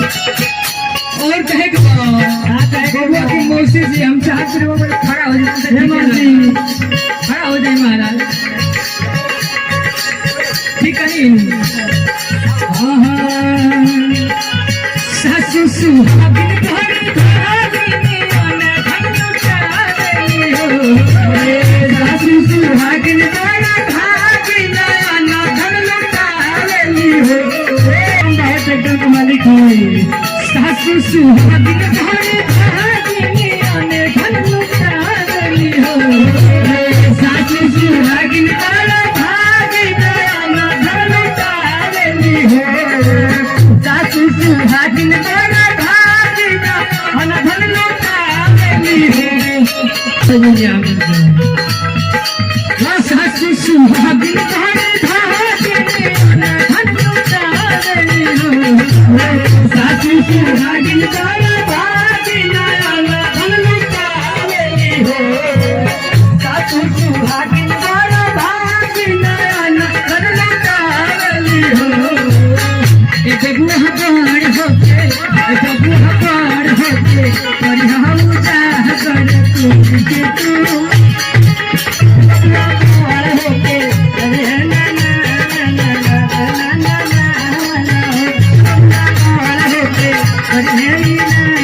और कहे बबुआ की मौसी जी हम चाहते खड़ा हो जाए खड़ा हो जाए महाराज ठीक है सासू सुहागिन सासू सुहागिन मालिक सासू सुहागिन धन लुटावली हो सासू सुहागिन धन लुटावली हो सासू सुहागिन धन लुटावली हो सासू सुहागिन सासू सुहागिन सासू सुहागिन Hare